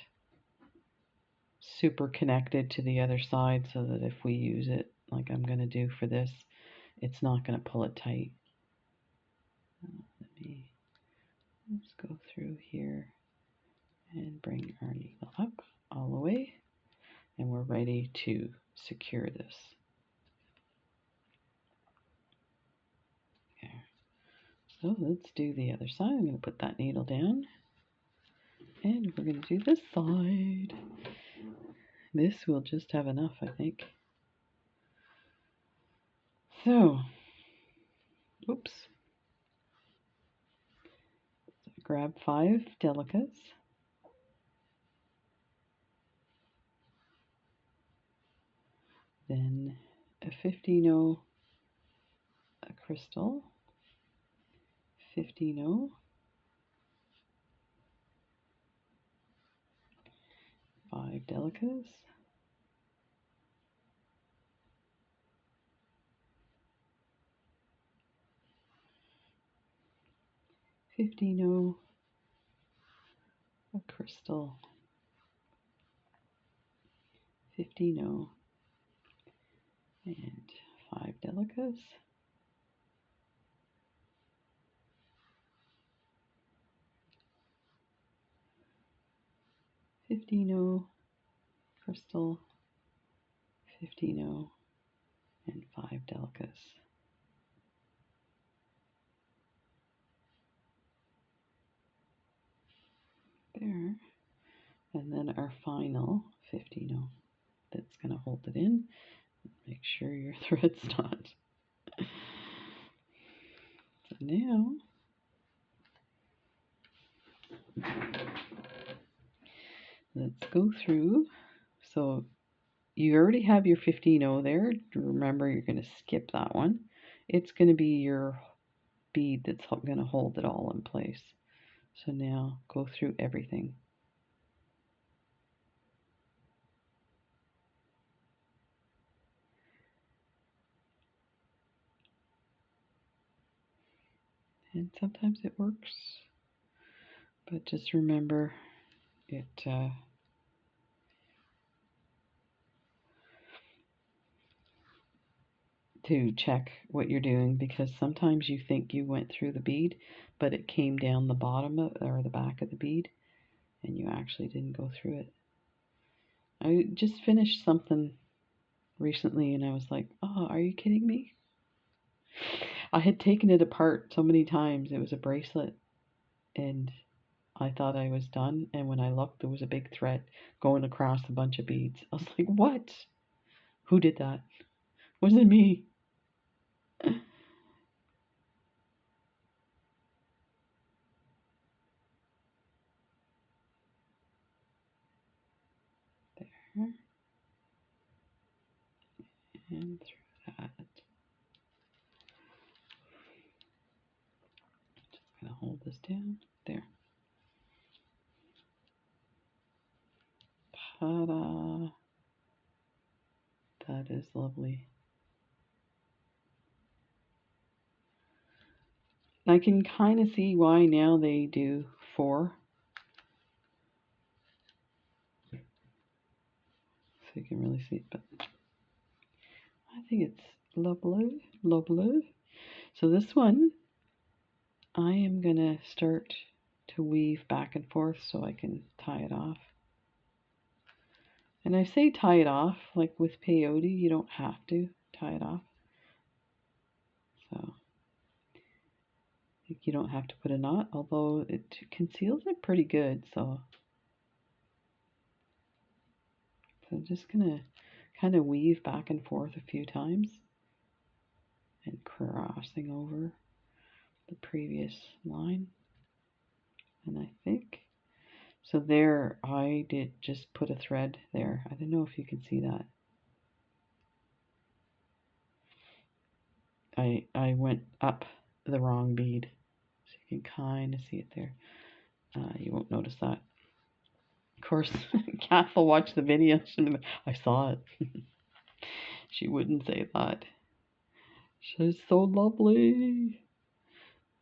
super connected to the other side, so that if we use it like I'm going to do for this, it's not going to pull it tight. Let's go through here and bring our needle up all the way, and we're ready to secure this. Okay. So let's do the other side. I'm going to put that needle down, and we're going to do this side. This will just have enough, I think. So, oops. Grab 5 Delicas. Then a 15-0, a crystal, 15-0, 5 Delicas, $15 a crystal, $15 and 5 Delicas, $15 crystal, $15 and 5 Delicas. There, and then our final $15 that's going to hold it in. Make sure your thread's not. So now let's go through. So you already have your 15-0 there. Remember, you're going to skip that one. It's going to be your bead that's going to hold it all in place. So now go through everything. And sometimes it works, but just remember it to check what you're doing, because sometimes you think you went through the bead, but it came down the bottom or the back of the bead, and you actually didn't go through it. I just finished something recently, and I was like, oh, are you kidding me? I had taken it apart so many times. It was a bracelet, and I thought I was done, and when I looked, there was a big thread going across a bunch of beads. I was like, what? Who did that? Wasn't me. There. And through that. Just gonna hold this down. There. Ta-da! That is lovely. I can kind of see why now they do 4. So you can really see it, but I think it's lovely, lovely. So this one I am going to start to weave back and forth so I can tie it off. And I say tie it off, like with peyote, you don't have to tie it off. So you don't have to put a knot, although it conceals it pretty good. So I'm just going to kind of weave back and forth a few times and crossing over the previous line. And I think, so there I did just put a thread there. I don't know if you can see that. I went up the wrong bead. So you can kind of see it there. You won't notice that. Of course, Kath will watch the video. I saw it. She wouldn't say that. She's so lovely.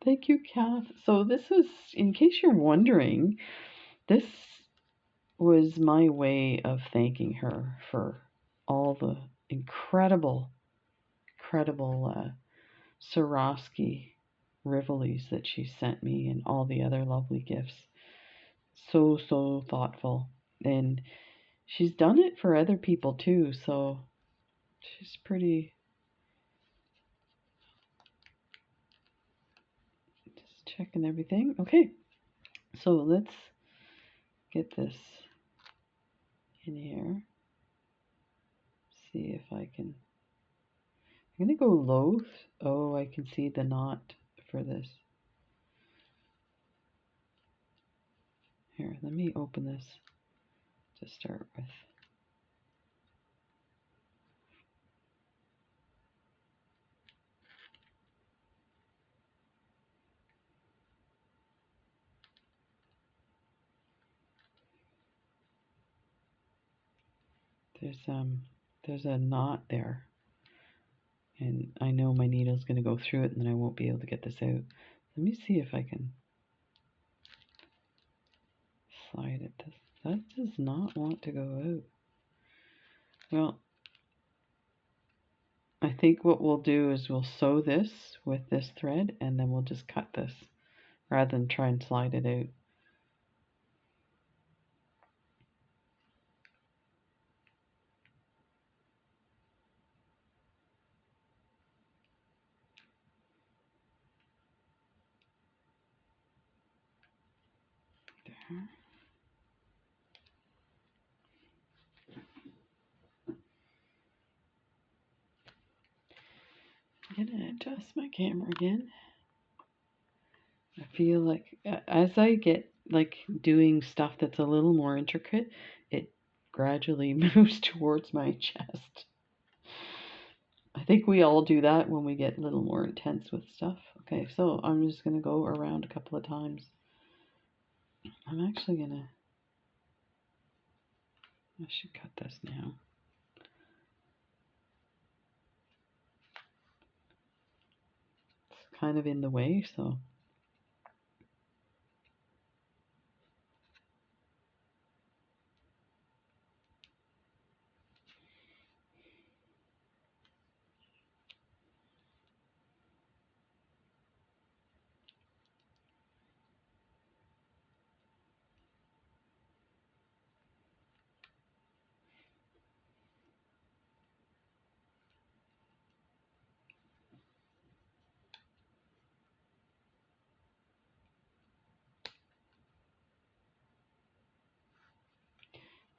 Thank you, Kath. So this is, in case you're wondering, this was my way of thanking her for all the incredible Swarovski Rivolis that she sent me and all the other lovely gifts. So thoughtful. And she's done it for other people too, so she's pretty. Just checking everything. Okay, so let's get this in here. See if I can. I'm going to go low. Oh, I can see the knot for this. Here, let me open this to start with. There's a knot there, and I know my needle's going to go through it, and then I won't be able to get this out. Let me see if I can slide it. That does not want to go out. Well, I think what we'll do is we'll sew this with this thread, and then we'll just cut this rather than try and slide it out. There. I'm gonna adjust my camera again. I feel like as I get like doing stuff that's a little more intricate, it gradually moves towards my chest. I think we all do that when we get a little more intense with stuff. Okay, so I'm just gonna go around a couple of times. I'm actually gonna, I should cut this now. It's kind of in the way, so.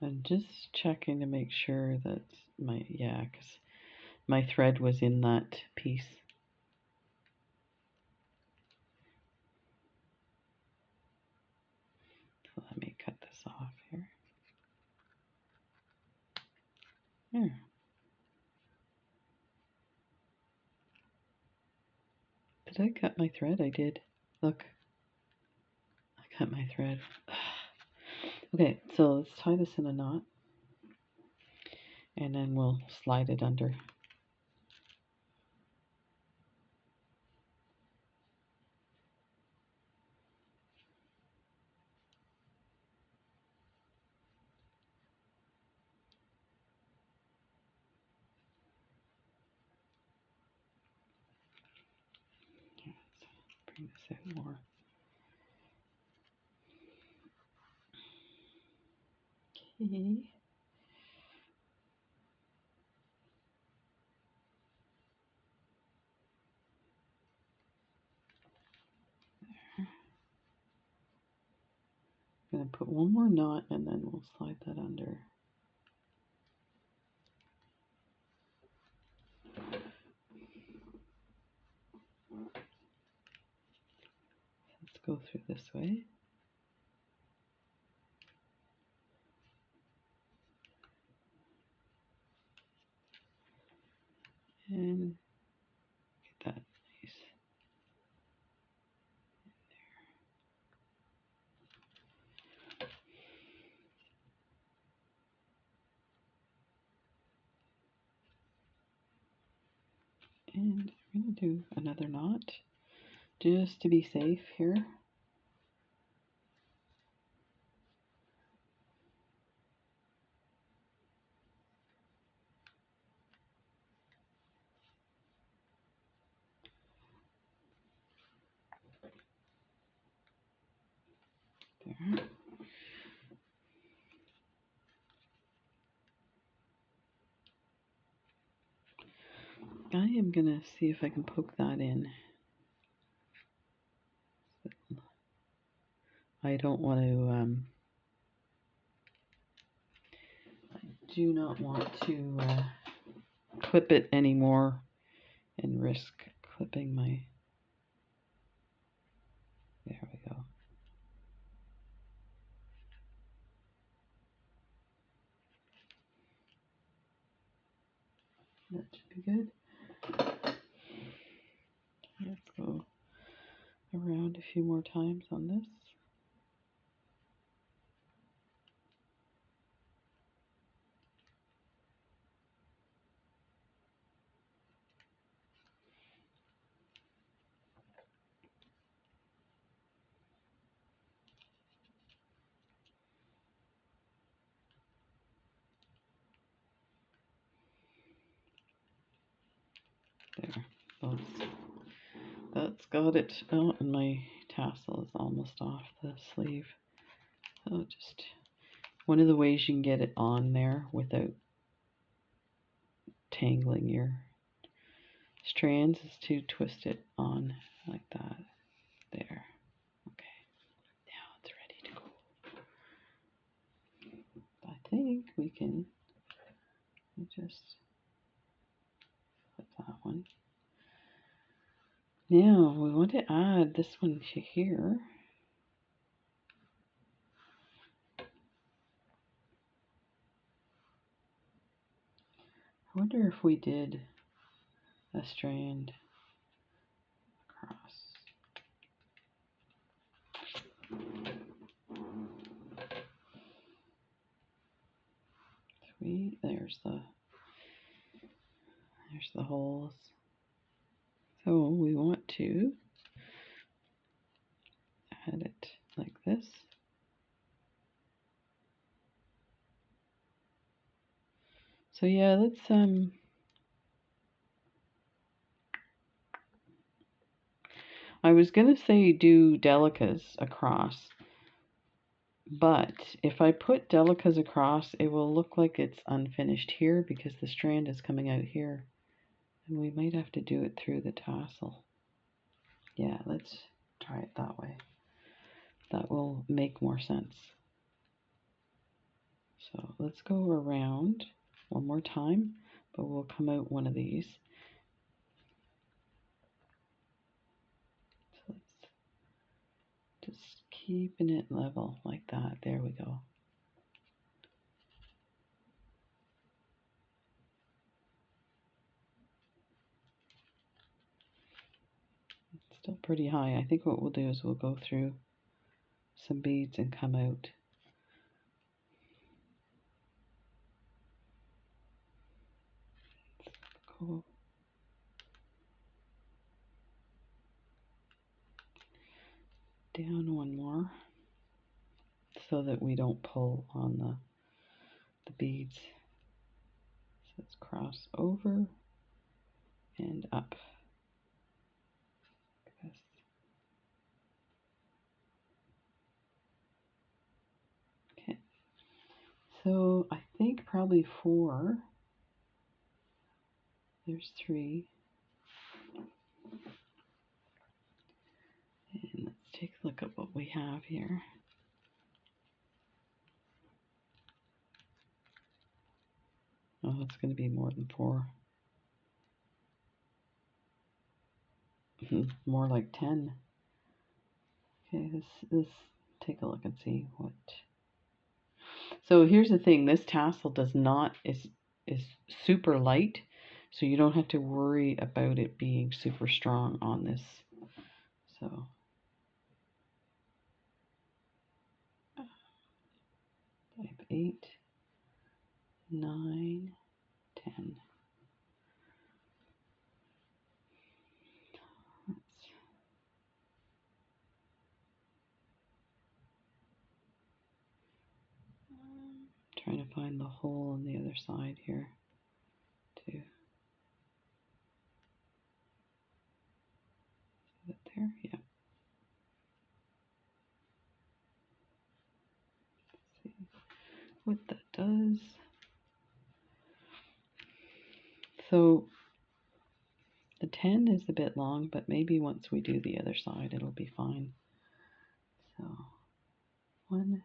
I'm just checking to make sure that because my thread was in that piece. So let me cut this off here. There. Did I cut my thread? I did. Look. I cut my thread. Okay, so let's tie this in a knot. And then we'll slide it under. Bring this out more. Okay. I'm going to put one more knot and then we'll slide that under. Let's go through this way. And get that nice. And I'm going to do another knot just to be safe here. There. I am going to see if I can poke that in. I don't want to, I do not want to clip it anymore and risk clipping my, there we go. That should be good. Let's go around a few more times on this. There. That's got it. Oh, and my tassel is almost off the sleeve. So just one of the ways you can get it on there without tangling your strands is to twist it on like that. There. Okay. Now it's ready to go. I think we can just put that one. Now we want to add this one to here. I wonder if we did a strand across. Sweet, there's the holes. So we want to add it like this. So yeah, let's I was gonna say do Delicas across, but if I put Delicas across, it will look like it's unfinished here because the strand is coming out here. And we might have to do it through the tassel. Yeah, let's try it that way. That will make more sense. So let's go around one more time, but we'll come out one of these. So let's just keeping it level like that. There we go. It's still pretty high. I think what we'll do is we'll go through some beads and come out. Go down one more so that we don't pull on the beads. So let's cross over and up. So I think probably 4. There's 3. And let's take a look at what we have here. Oh, it's going to be more than 4. More like 10. Okay, this take a look and see what. So here's the thing, this tassel does not is super light, so you don't have to worry about it being super strong on this. So 5, 8, 9, 10. Trying to find the hole on the other side here too. Is it there? Yeah. Let's see what that does. So the 10 is a bit long, but maybe once we do the other side, it'll be fine. So 1,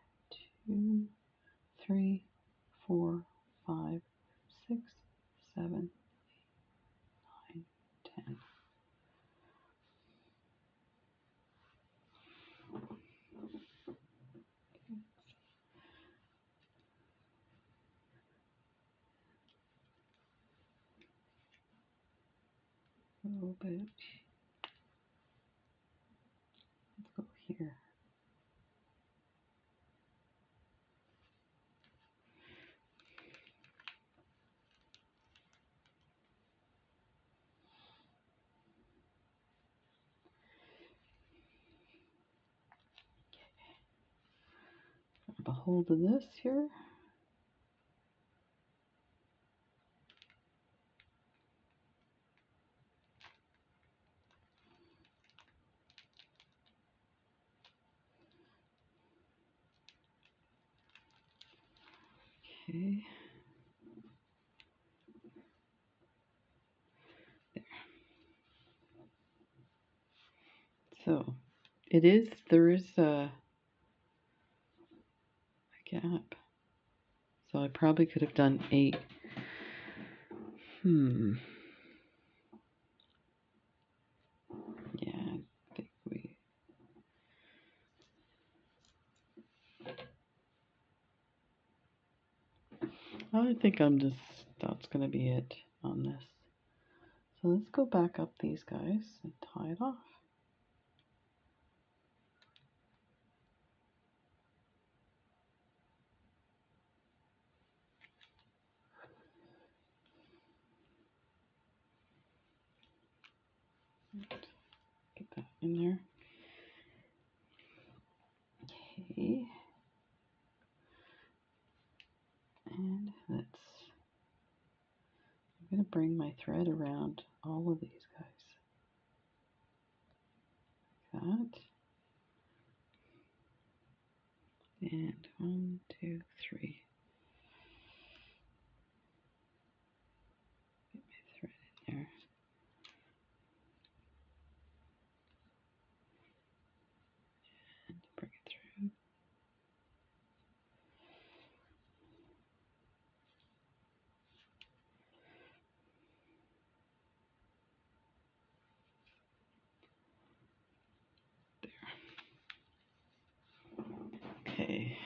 2, 3, 4, 5, 6, 7, 8, 9, 10. A little bit. Let's go here. Grab a hold of this here. Okay. There. So there is a gap. So I probably could have done 8. Yeah, I think that's going to be it on this. So let's go back up these guys and tie it off. Get that in there. Okay. And I'm going to bring my thread around all of these guys. Like that. And 1, 2, 3. Get my thread in there. And bring it through. Okay,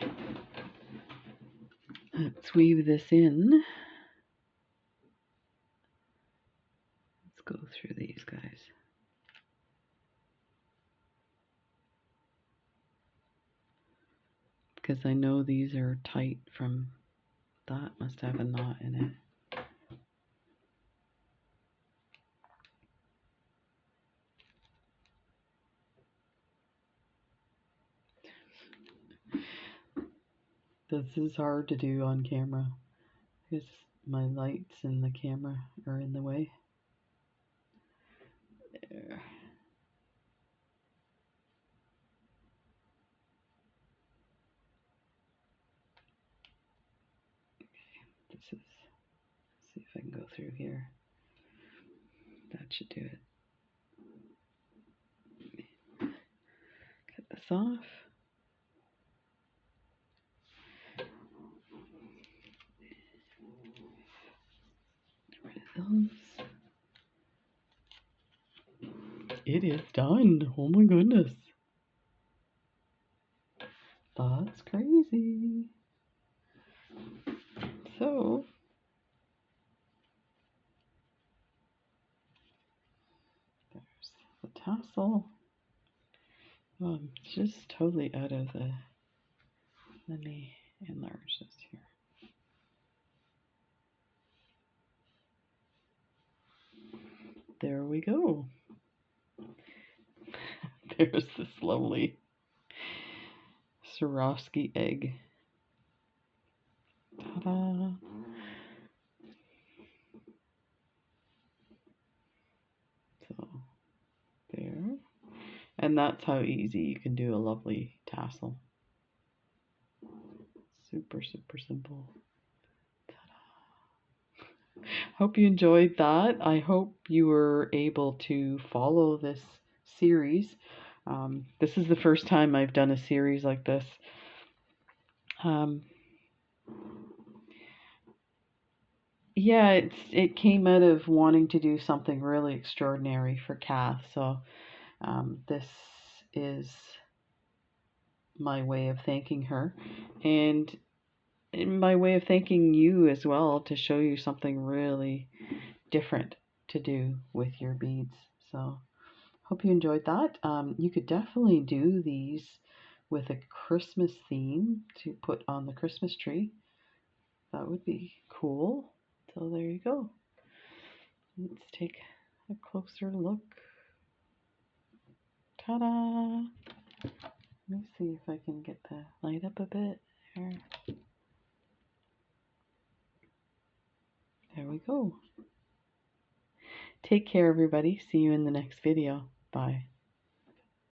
let's weave this in. Let's go through these guys. Because I know these are tight from that, must have a knot in it. This is hard to do on camera because my lights and the camera are in the way. There. Let's see if I can go through here. That should do it. Cut this off. Get rid of those. It is done. Oh my goodness. That's crazy. So, there's the tassel. Oh, I'm just totally out of the, let me enlarge this here. There we go. There's this lovely Swarovski egg. Ta-da! So, there. And that's how easy you can do a lovely tassel. Super, super simple. Ta-da! Hope you enjoyed that. I hope you were able to follow this series. This is the first time I've done a series like this. Yeah, it came out of wanting to do something really extraordinary for Kath. So this is my way of thanking her, and my way of thanking you as well, to show you something really different to do with your beads. So hope you enjoyed that. You could definitely do these with a Christmas theme to put on the Christmas tree. That would be cool. So there you go. Let's take a closer look. Ta-da! Let me see if I can get the light up a bit here. There we go. Take care, everybody. See you in the next video. Bye.